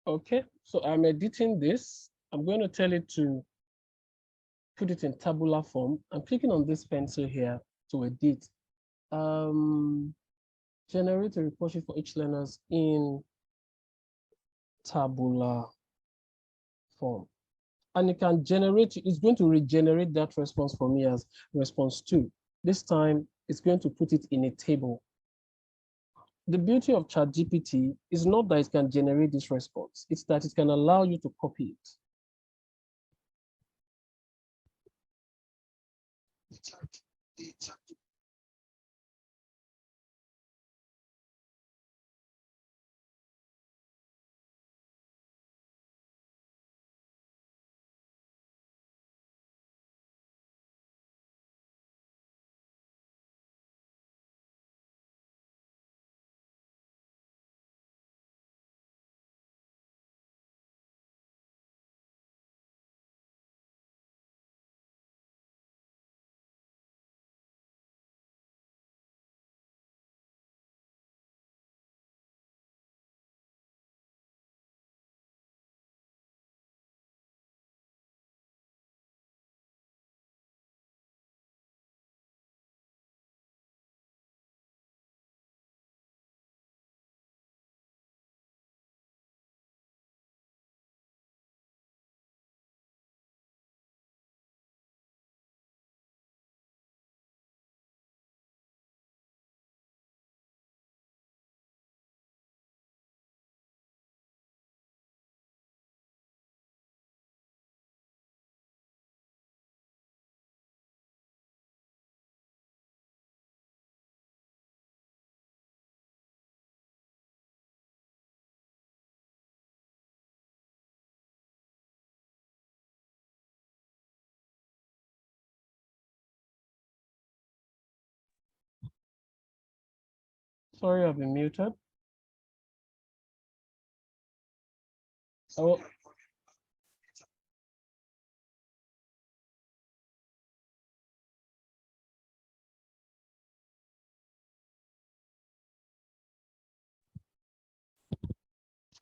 Okay, so I'm editing this. I'm going to tell it to put it in tabular form. I'm clicking on this pencil here to edit. Generate a report sheet for each learners in tabular form. And it can generate, it's going to regenerate that response for me as response 2. This time, it's going to put it in a table. The beauty of Chatgpt is not that it can generate this response, it's that it can allow you to copy it. Sorry, I've been muted. Oh,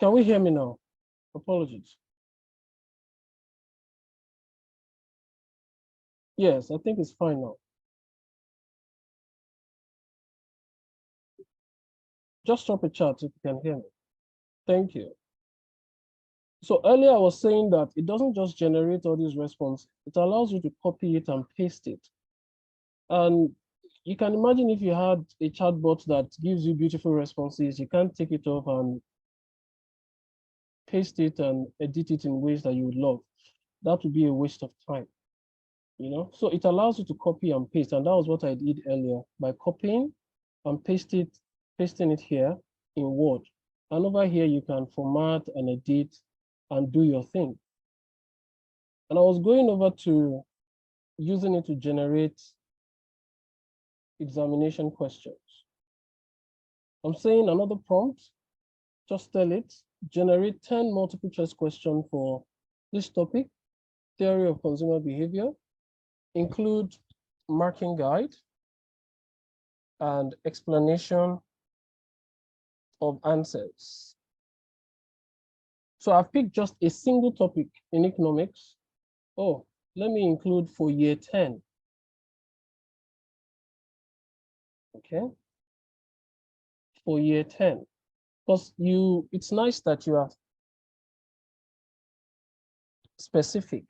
can we hear me now? Apologies. Yes, I think it's fine now. Just drop a chat if you can hear me. Thank you. So earlier I was saying that it doesn't just generate all these responses, it allows you to copy it and paste it. And you can imagine if you had a chatbot that gives you beautiful responses, you can't take it off and paste it and edit it in ways that you would love. That would be a waste of time, you know? So it allows you to copy and paste. And that was what I did earlier by copying and pasting it here in Word. And over here, you can format and edit and do your thing. And I was going over to using it to generate examination questions. I'm saying another prompt, just tell it, generate 10 multiple choice questions for this topic, theory of consumer behavior, include marking guide and explanation of answers. So I've picked just a single topic in economics. Oh, let me include for year 10. Okay, for year 10. Because it's nice that you are specific.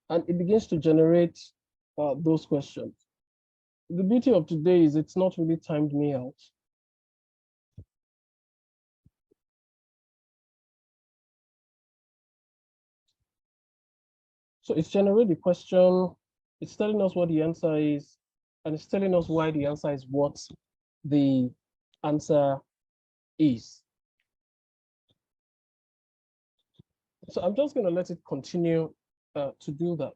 And it begins to generate those questions. The beauty of today is it's not really timed me out. So it's generated the question, it's telling us what the answer is, and it's telling us why the answer is what the answer is. So I'm just going to let it continue to do that.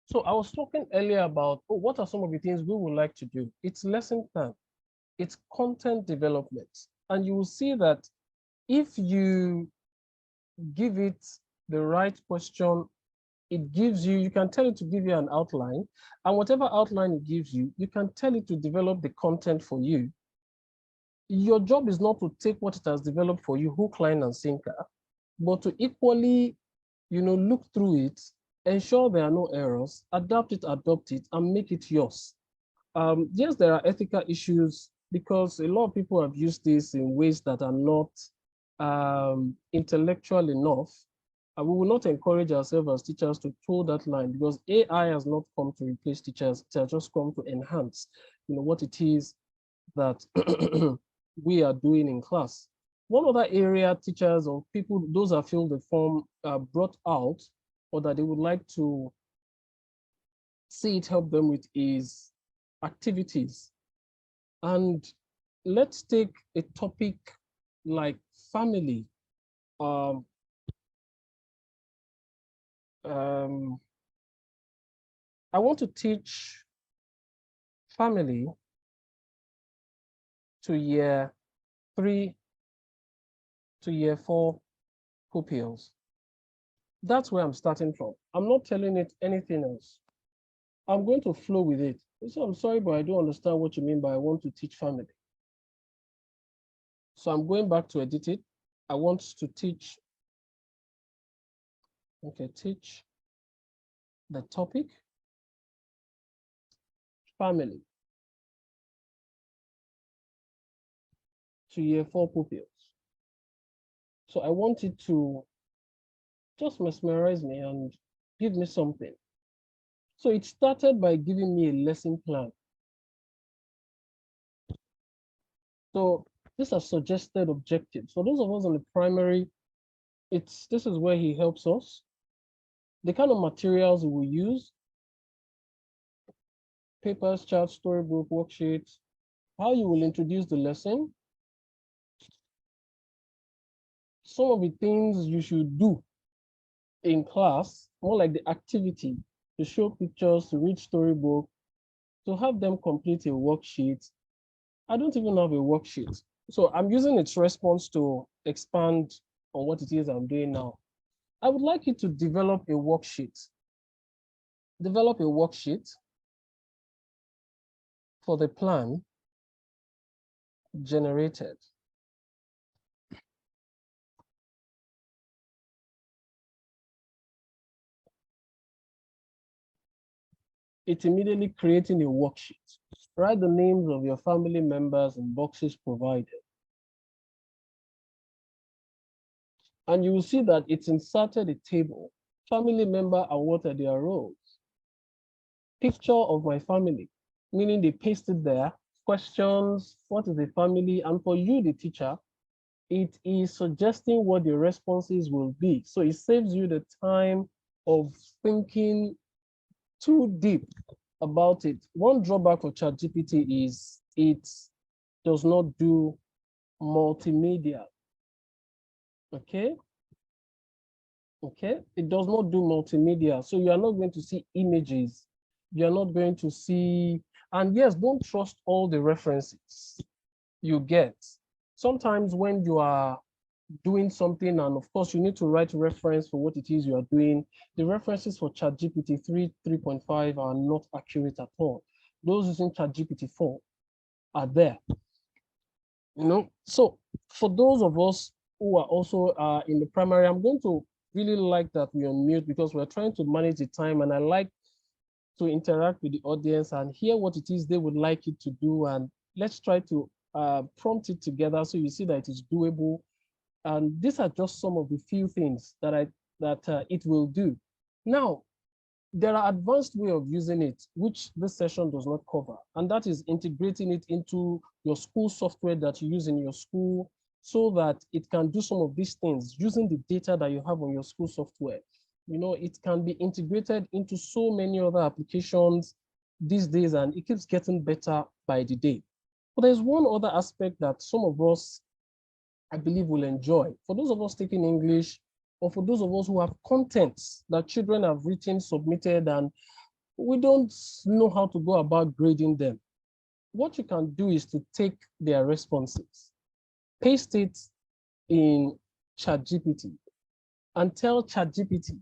So I was talking earlier about what are some of the things we would like to do. It's lesson plan, it's content development. And you will see that if you give it the right question it gives you, you can tell it to give you an outline, and whatever outline it gives you, you can tell it to develop the content for you. Your job is not to take what it has developed for you, hook, line, and sinker, but to equally, look through it, ensure there are no errors, adapt it, adopt it, and make it yours. Yes, there are ethical issues because a lot of people have used this in ways that are not intellectual enough. And we will not encourage ourselves as teachers to toe that line because AI has not come to replace teachers. It has just come to enhance, what it is that we are doing in class. One other area teachers or people, those that fill the form brought out or that they would like to see it help them with is activities. And let's take a topic like family. I want to teach family to year 3 to year 4 pupils. That's where I'm starting from. I'm not telling it anything else. I'm going to flow with it. So I'm sorry, but I don't understand what you mean by I want to teach family. So I'm going back to edit it. I want to teach, teach the topic, family, to year 4 pupils. So I want it to just mesmerize me and give me something. So it started by giving me a lesson plan. So these are suggested objectives. For those of us on the primary, this is where he helps us. The kind of materials we will use, papers, charts, storybook, worksheets, how you will introduce the lesson, some of the things you should do in class, more like the activity, to show pictures, to read storybook, to have them complete a worksheet. I don't even have a worksheet. So I'm using its response to expand on what it is I'm doing now. I would like you to develop a worksheet. Develop a worksheet for the plan generated. It's immediately creating a worksheet. Write the names of your family members in boxes provided. And you will see that it's inserted a table. Family member and what are their roles? Picture of my family, meaning they pasted there. Questions, what is the family? And for you, the teacher, it is suggesting what the responses will be. So it saves you the time of thinking too deep about it. One drawback for Chatgpt is it does not do multimedia. Okay? Okay? It does not do multimedia. So you are not going to see images. You're not going to see, and yes, don't trust all the references you get. Sometimes when you are doing something, and of course you need to write reference for what it is you are doing, the references for ChatGPT 3.5 are not accurate at all. Those using ChatGPT 4 are there. So for those of us who are also in the primary, I'm going to really like that we unmute because we're trying to manage the time, and I like to interact with the audience and hear what it is they would like it to do, and let's try to prompt it together so you see that it is doable. And these are just some of the few things that it will do. Now, there are advanced way of using it, which this session does not cover, and that is integrating it into your school software that you use in your school so that it can do some of these things using the data that you have on your school software. It can be integrated into so many other applications these days, and it keeps getting better by the day. But there's one other aspect that some of us, I believe, will enjoy. For those of us taking English, or for those of us who have contents that children have written, submitted, and we don't know how to go about grading them. What you can do is to take their responses, paste it in ChatGPT, and tell ChatGPT,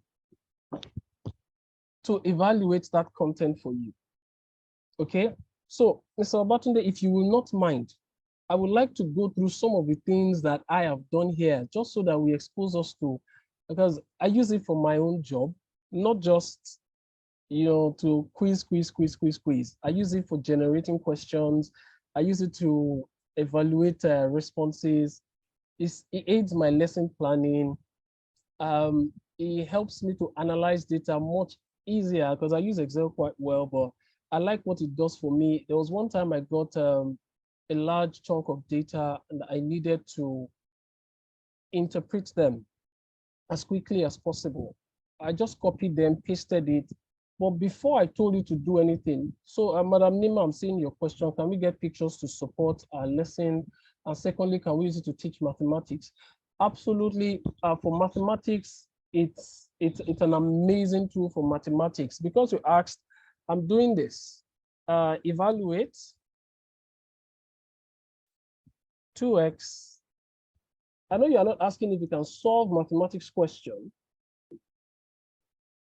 to evaluate that content for you. Okay, so Mr. Batunde, if you will not mind, I would like to go through some of the things that I have done here, just so that we expose us to, because I use it for my own job, not just, to quiz. I use it for generating questions. I use it to evaluate responses. It aids my lesson planning. It helps me to analyze data much easier because I use Excel quite well, but I like what it does for me. There was one time I got a large chunk of data and I needed to interpret them as quickly as possible. I just copied them, pasted it. But before I told you to do anything, so Madam Nima, I'm seeing your question. Can we get pictures to support our lesson? And secondly, can we use it to teach mathematics? Absolutely. For mathematics, it's an amazing tool for mathematics because you asked, I'm doing this. Evaluate 2x. I know you are not asking if you can solve mathematics question.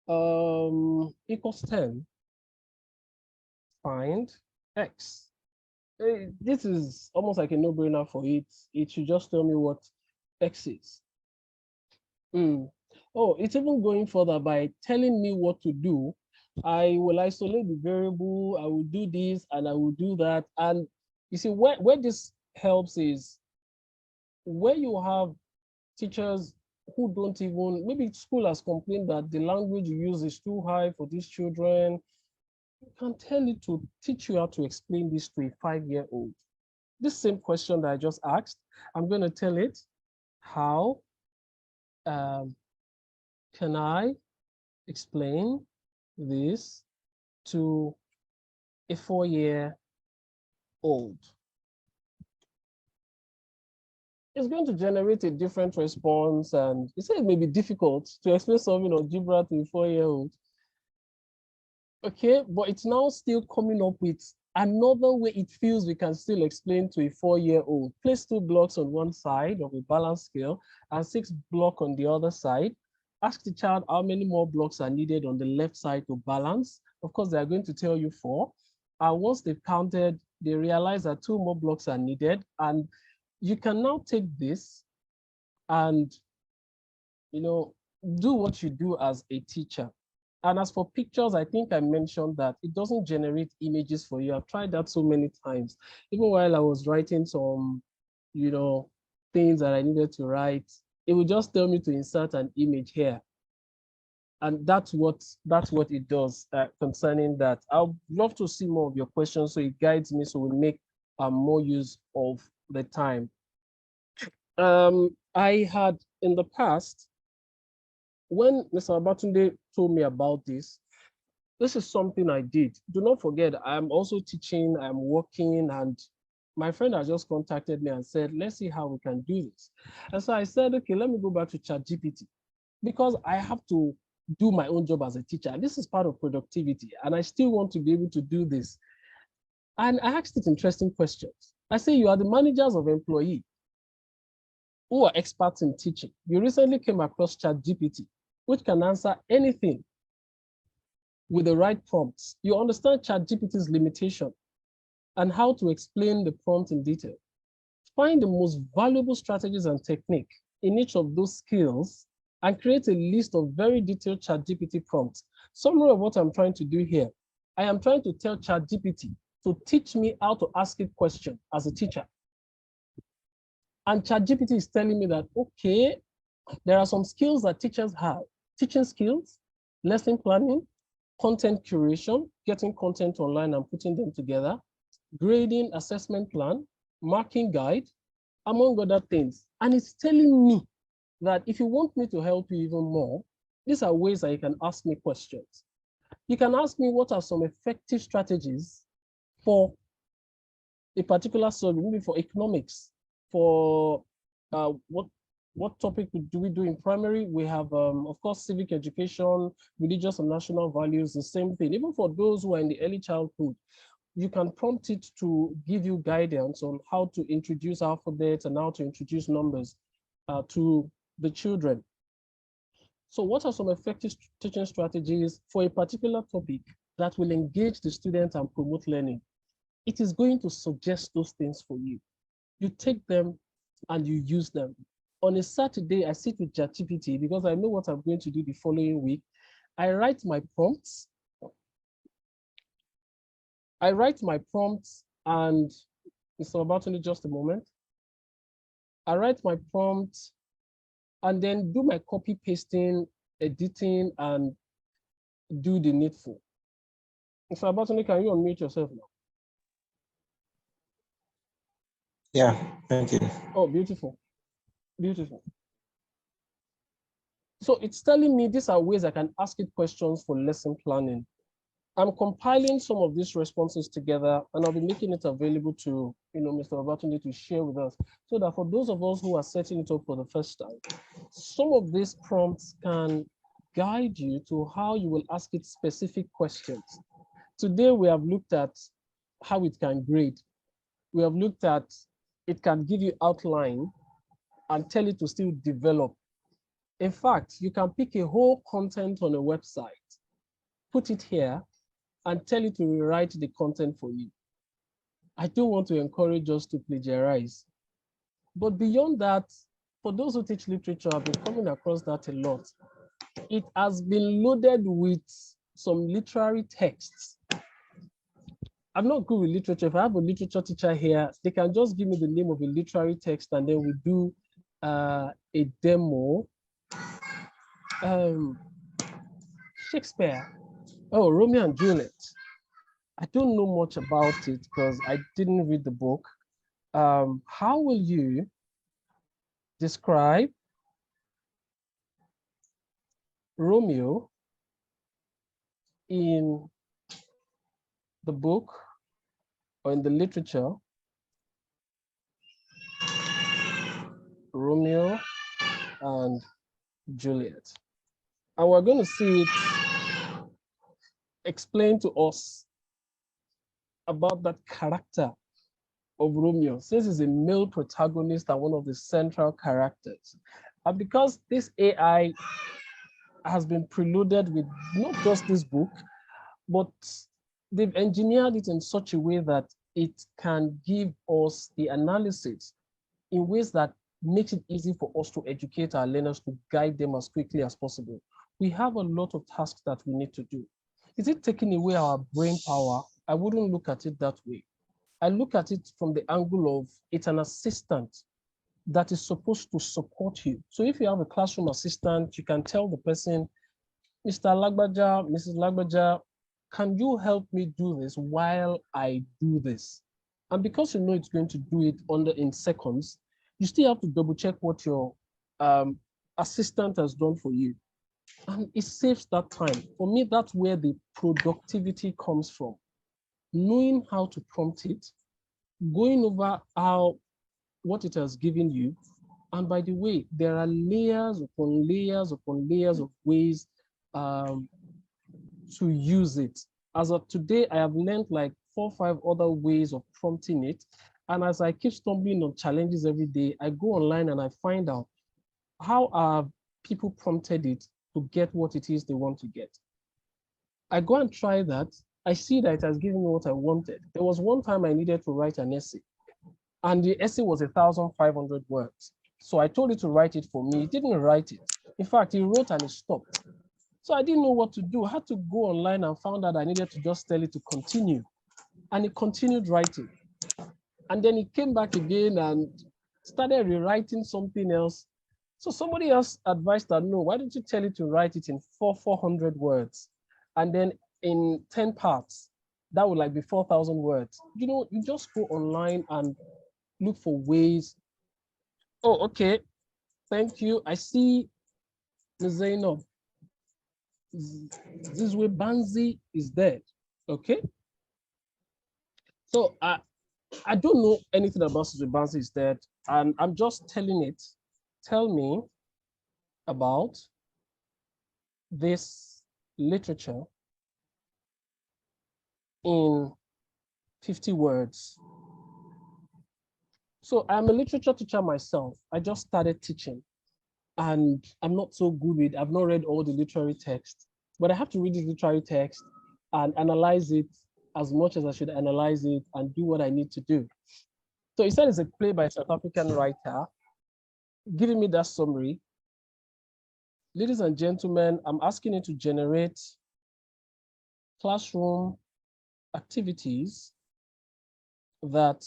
Equals 10. Find x. This is almost like a no-brainer for it. It should just tell me what x is. Oh, it's even going further by telling me what to do. I will isolate the variable, I will do this, and I will do that. And you see, where this helps is where you have teachers who don't even, maybe school has complained that the language you use is too high for these children. You can tell it to teach you how to explain this to a 5-year-old. This same question that I just asked, I'm going to tell it, how can I explain this to a 4-year-old? It's going to generate a different response, and it says it may be difficult to explain something algebra to a 4-year-old. Okay, but it's now still coming up with another way it feels we can still explain to a 4-year-old. Place 2 blocks on one side of a balance scale and 6 blocks on the other side. Ask the child how many more blocks are needed on the left side to balance. Of course, they are going to tell you 4. And once they've counted, they realize that 2 more blocks are needed. And you can now take this and, do what you do as a teacher. And as for pictures, I think I mentioned that it doesn't generate images for you. I've tried that so many times. Even while I was writing some, things that I needed to write, it would just tell me to insert an image here. And that's what it does concerning that. I'd love to see more of your questions so it guides me so we make more use of the time. I had in the past, when Mr. Batunde told me about this is something I did. Do not forget, I'm also teaching, I'm working, and my friend has just contacted me and said, let's see how we can do this. And so I said, okay, let me go back to Chatgpt because I have to do my own job as a teacher. This is part of productivity, and I still want to be able to do this. And I asked it interesting questions. I say, you are the managers of employees who are experts in teaching. You recently came across Chatgpt, which can answer anything with the right prompts. You understand Chatgpt's limitation and how to explain the prompt in detail. Find the most valuable strategies and technique in each of those skills and create a list of very detailed Chatgpt prompts. Summary of what I'm trying to do here. I am trying to tell Chatgpt to teach me how to ask it questions as a teacher. And Chatgpt is telling me that, okay, there are some skills that teachers have. Teaching skills, lesson planning, content curation, getting content online and putting them together, grading, assessment plan, marking guide, among other things. And it's telling me that if you want me to help you even more, these are ways that you can ask me questions. You can ask me what are some effective strategies for a particular subject, maybe for economics, for what topic do we do in primary? We have, of course, civic education, religious and national values, the same thing. Even for those who are in the early childhood, you can prompt it to give you guidance on how to introduce alphabets and how to introduce numbers to the children. So what are some effective teaching strategies for a particular topic that will engage the students and promote learning? It is going to suggest those things for you. You take them and you use them. On a Saturday, I sit with Chatgpt because I know what I'm going to do the following week. I write my prompts. And Mr. Obatoni, just a moment. I write my prompts and then do my copy pasting, editing, and do the needful. Mr. Obatoni, can you unmute yourself now? Yeah, thank you. Oh, beautiful. Beautiful. So it's telling me these are ways I can ask it questions for lesson planning. I'm compiling some of these responses together and I'll be making it available to Mr. Obatoni to share with us so that for those of us who are setting it up for the first time, some of these prompts can guide you to how you will ask it specific questions. Today, we have looked at how it can grade. We have looked at it can give you outline and tell it to still develop. In fact, you can pick a whole content on a website, put it here, and tell it to rewrite the content for you. I don't want to encourage us to plagiarize. But beyond that, for those who teach literature, I've been coming across that a lot. It has been loaded with some literary texts. I'm not good with literature. If I have a literature teacher here, they can just give me the name of a literary text and then we do a demo. Shakespeare. Oh, Romeo and Juliet. I don't know much about it because I didn't read the book. How will you describe Romeo in the book or in the literature? Romeo and Juliet. And we're going to see it explain to us about that character of Romeo, since he's a male protagonist and one of the central characters. And because this AI has been preloaded with not just this book, but they've engineered it in such a way that it can give us the analysis in ways that makes it easy for us to educate our learners, to guide them as quickly as possible. We have a lot of tasks that we need to do. Is it taking away our brain power? I wouldn't look at it that way. I look at it from the angle of it's an assistant that is supposed to support you. So if you have a classroom assistant, you can tell the person, Mr. Lagbaja, Mrs. Lagbaja, can you help me do this while I do this? And because you know it's going to do it in seconds, you still have to double check what your assistant has done for you. And it saves that time. For me, that's where the productivity comes from. Knowing how to prompt it, going over what it has given you. And by the way, there are layers upon layers upon layers of ways to use it. As of today, I have learned like 4 or 5 other ways of prompting it. And as I keep stumbling on challenges every day, I go online and I find out how are people prompted it to get what it is they want to get. I go and try that. I see that it has given me what I wanted. There was one time I needed to write an essay, and the essay was 1,500 words. So I told it to write it for me. It didn't write it. In fact, he wrote and it stopped. So I didn't know what to do. I had to go online and found out I needed to just tell it to continue. And it continued writing. And then it came back again and started rewriting something else. So somebody else advised that, no, why don't you tell it to write it in 400 words? And then in 10 parts, that would like be 4,000 words. You just go online and look for ways. Oh, okay. Thank you. I see Ms. Zainab. This way Banzi is dead. Okay. So I don't know anything about Sizwe Banzi is dead, and I'm just telling it. Tell me about this literature in 50 words. So I'm a literature teacher myself. I just started teaching. and I'm not so good with, I've not read all the literary text, but I have to read the literary text and analyze it as much as I should analyze it and do what I need to do. So he said it's a play by a South African writer, giving me that summary. Ladies and gentlemen, I'm asking you to generate classroom activities that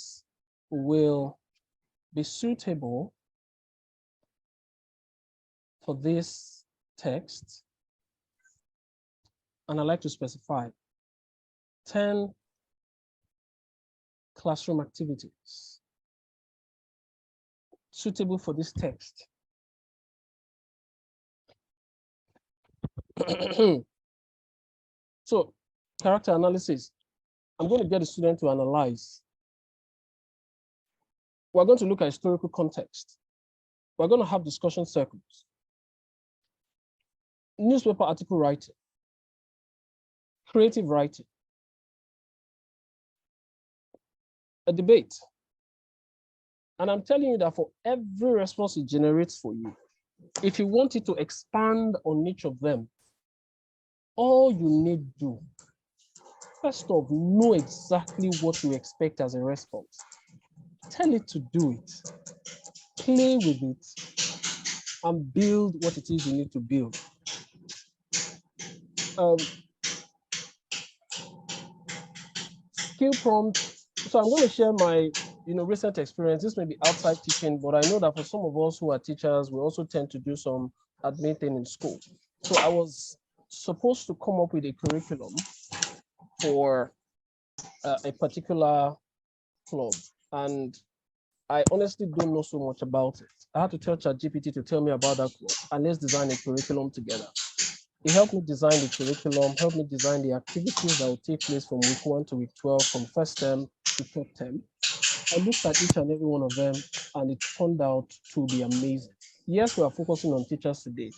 will be suitable for this text. And I like to specify 10 classroom activities suitable for this text. So, character analysis. I'm going to get the student to analyze. We're going to look at historical context. We're going to have discussion circles. Newspaper article writing. Creative writing. A debate. And I'm telling you that for every response it generates for you, if you want it to expand on each of them, all you need to do, first off, know exactly what you expect as a response. Tell it to do it. Play with it and build what it is you need to build. Skill prompt. So I'm going to share my recent experience. This may be outside teaching, but I know that for some of us who are teachers, we also tend to do some admin thing in school. So I was supposed to come up with a curriculum for a particular club, and I honestly don't know so much about it. I had to tell Chatgpt to tell me about that club, and let's design a curriculum together. It helped me design the curriculum, helped me design the activities that will take place from week 1 to week 12, from first term to third term. I looked at each and every one of them, and it turned out to be amazing. Yes, we are focusing on teachers today,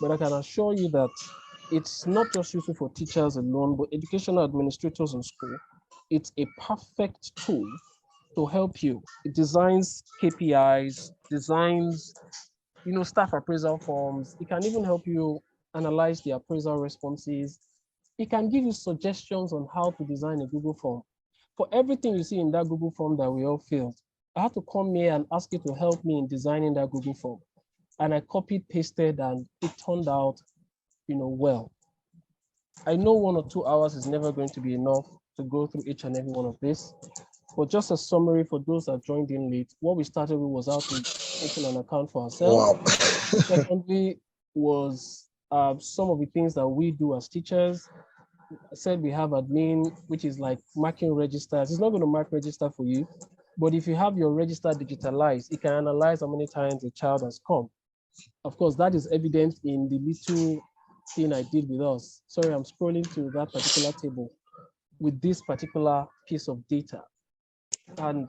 but I can assure you that it's not just useful for teachers alone, but educational administrators in school. It's a perfect tool to help you. It designs KPIs, designs, staff appraisal forms. It can even help you analyze the appraisal responses. It can give you suggestions on how to design a Google form. For everything you see in that Google form that we all filled, I had to come here and ask you to help me in designing that Google form. And I copied, pasted, and it turned out, well. I know 1 or 2 hours is never going to be enough to go through each and every one of this. But just a summary for those that joined in late, what we started with was how to open an account for ourselves. Wow. Secondly was some of the things that we do as teachers. I said we have admin, which is like marking registers. It's not going to mark register for you, but if you have your register digitalized, it can analyze how many times a child has come. Of course, that is evident in the little thing I did with us. Sorry, I'm scrolling to that particular table with this particular piece of data. And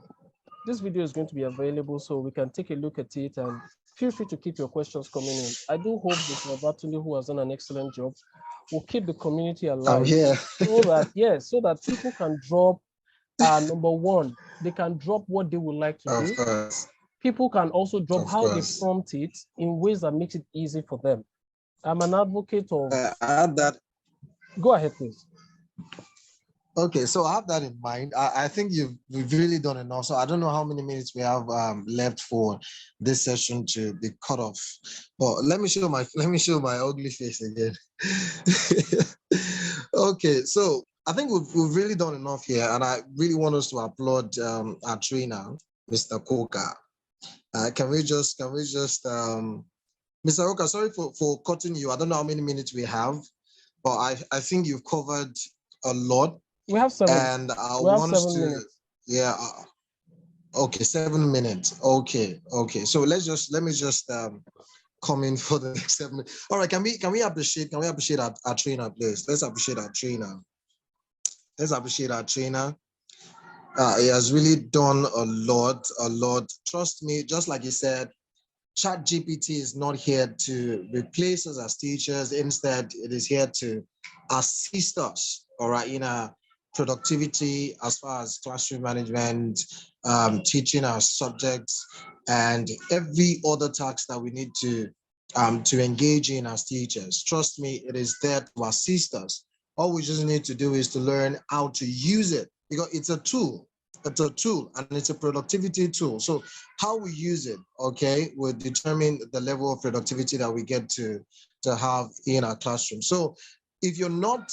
this video is going to be available so we can take a look at it, and feel free to keep your questions coming in. I do hope Mr. Batuli, who has done an excellent job, will keep the community alive. I'm here. So that people can drop, number one, they can drop what they would like to do. Of course. People can also drop how they prompt it in ways that makes it easy for them. I'm an advocate of... I have that. Go ahead, please. Okay, so I have that in mind. I think we've really done enough. So I don't know how many minutes we have left for this session to be cut off. But let me show my ugly face again. Okay, so I think we've really done enough here, and I really want us to applaud our trainer, Mr. Koka. Can we just Mr. Koka, sorry for cutting you. I don't know how many minutes we have, but I think you've covered a lot. We have 7. And I want us to, minutes. Yeah. Okay, 7 minutes. Okay. So let me just come in for the next 7 minutes. All right. Can we appreciate our trainer, please? Let's appreciate our trainer. He has really done a lot. Trust me, just like he said, Chatgpt is not here to replace us as teachers. Instead, it is here to assist us, all right, in our productivity as far as classroom management, teaching our subjects, and every other task that we need to to engage in as teachers. Trust me, it is there to assist us. All we just need to do is to learn how to use it because it's a tool. It's a tool and it's a productivity tool. So how we use it, okay, will determine the level of productivity that we get to have in our classroom. So if you're not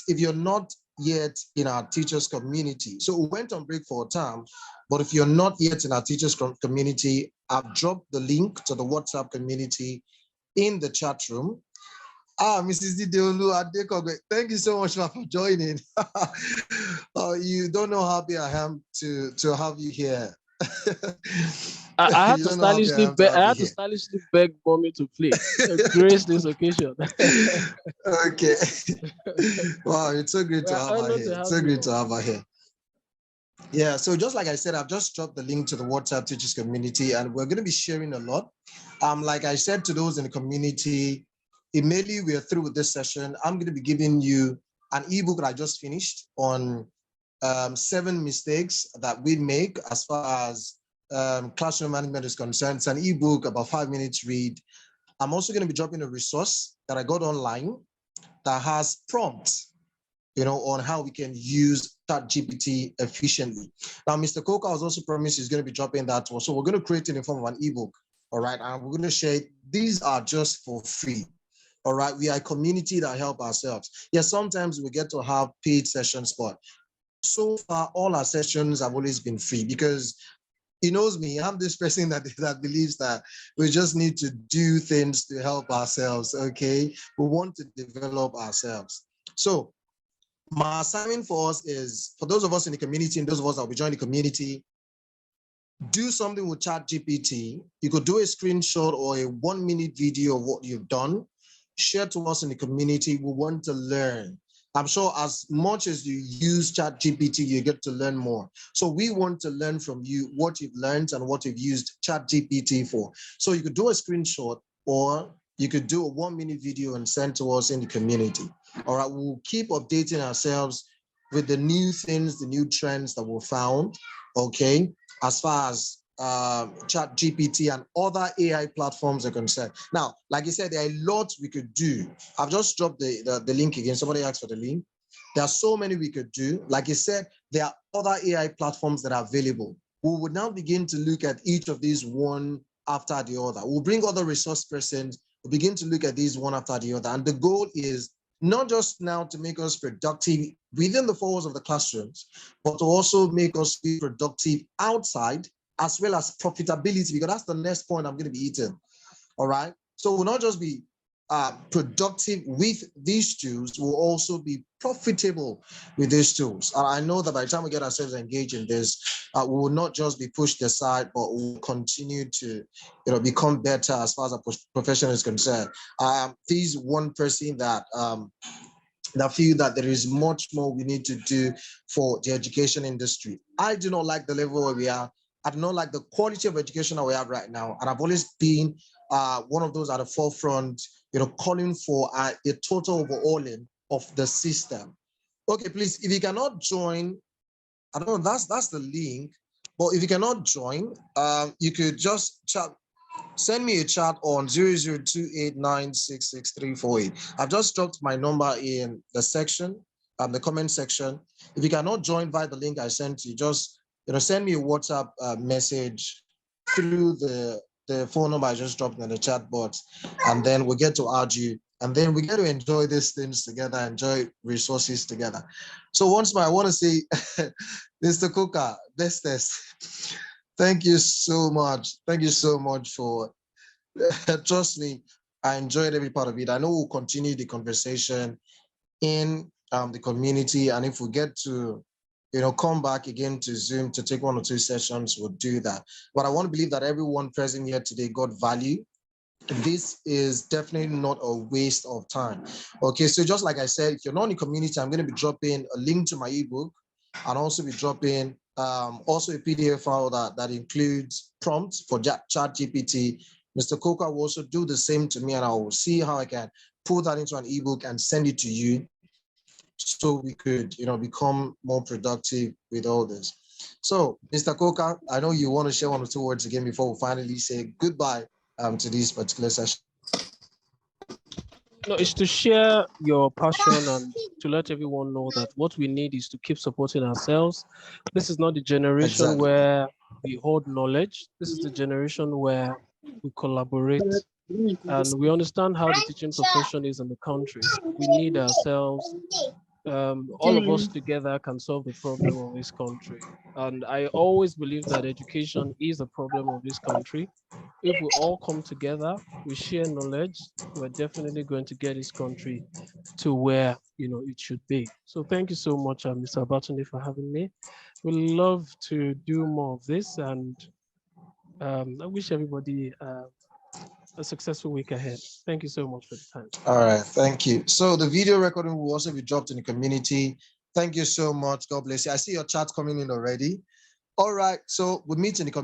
yet in our teachers community, so we went on break for a time, but if you're not yet in our teachers community, I've dropped the link to the WhatsApp community in the chat room. Mrs. Dideolu Adekogwe, thank you so much for joining. You don't know how happy I am to have you here. I had You to don't know how happy I stylishly am to beg. have I you had to here. stylishly beg mommy to play. Grace this occasion. Okay. Wow, it's so great We to are have her honored here. to It's have so you, great to Mom. have her here. Yeah, so just like I said, I've just dropped the link to the WhatsApp teachers community, and we're going to be sharing a lot. Like I said to those in the community, immediately we are through with this session, I'm going to be giving you an ebook that I just finished on 7 mistakes that we make as far as classroom management is concerned. It's an ebook, about 5 minutes read. I'm also going to be dropping a resource that I got online that has prompts, on how we can use ChatGPT efficiently. Now, Mr. Coca has also promised he's going to be dropping that one. So we're going to create it in the form of an ebook. All right. And we're going to share it. These are just for free. All right. We are a community that help ourselves. Yes, sometimes we get to have paid sessions, but so far, all our sessions have always been free because he knows me. I'm this person that believes that we just need to do things to help ourselves. Okay. We want to develop ourselves. So my assignment for us is, for those of us in the community and those of us that will be joining the community, do something with ChatGPT. You could do a screenshot or a 1-minute video of what you've done. Share to us in the community. We want to learn. I'm sure as much as you use ChatGPT, you get to learn more. So we want to learn from you what you've learned and what you've used ChatGPT for. So you could do a screenshot or you could do a 1-minute video and send to us in the community. All right, we'll keep updating ourselves with the new things, the new trends that we found. Okay, as far as Chat GPT and other AI platforms are concerned. Now, like you said, there are a lot we could do. I've just dropped the link again. Somebody asked for the link. There are so many we could do. Like you said, there are other AI platforms that are available. We would now begin to look at each of these one after the other. We'll bring other resource persons. We'll begin to look at these one after the other. And the goal is not just now to make us productive within the four walls of the classrooms, but to also make us be productive outside as well as profitability, because that's the next point I'm going to be eating. All right. So we'll not just be productive with these tools, we'll also be profitable with these tools. And I know that by the time we get ourselves engaged in this, we will not just be pushed aside, but we'll continue to become better as far as our profession is concerned. This one person that feel that there is much more we need to do for the education industry. I do not like the level where we are. I do not like the quality of education that we have right now. And I've always been one of those at the forefront, calling for a total overhauling of the system. Okay, please, if you cannot join, I don't know, that's the link. But if you cannot join, you could just chat. Send me a chat on 0028966348. I've just dropped my number in the section, the comment section. If you cannot join via the link I sent you, just send me a WhatsApp message through the phone number I just dropped in the chat box, and then we get to add you, and then we get to enjoy these things together, enjoy resources together. So once more, I want to say, Mr. Kuka, bestest. Thank you so much. Thank you so much for trust me, I enjoyed every part of it. I know we'll continue the conversation in the community, and if we get to come back again to Zoom to take 1 or 2 sessions, we'll do that. But I want to believe that everyone present here today got value. This is definitely not a waste of time. Okay, so just like I said, if you're not in the community, I'm going to be dropping a link to my ebook and also be dropping also a PDF file that includes prompts for Chat GPT. Mr. Coca will also do the same to me, and I will see how I can put that into an ebook and send it to you so we could become more productive with all this. So, Mr. Coca, I know you want to share 1 or 2 words again before we finally say goodbye to this particular session. No, it's to share your passion and to let everyone know that what we need is to keep supporting ourselves. This is not the generation Exactly. where we hoard knowledge. This is the generation where we collaborate and we understand how the teaching profession is in the country. We need ourselves. All of us together can solve the problem of this country. And I always believe that education is a problem of this country. If we all come together, we share knowledge, we're definitely going to get this country to where it should be. So thank you so much, Mr. Abatunde, for having me. We love to do more of this, and I wish everybody a successful week ahead. Thank you so much for the time. All right, thank you. So the video recording will also be dropped in the community. Thank you so much. God bless you. I see your chat coming in already. All right, so we meet in the community.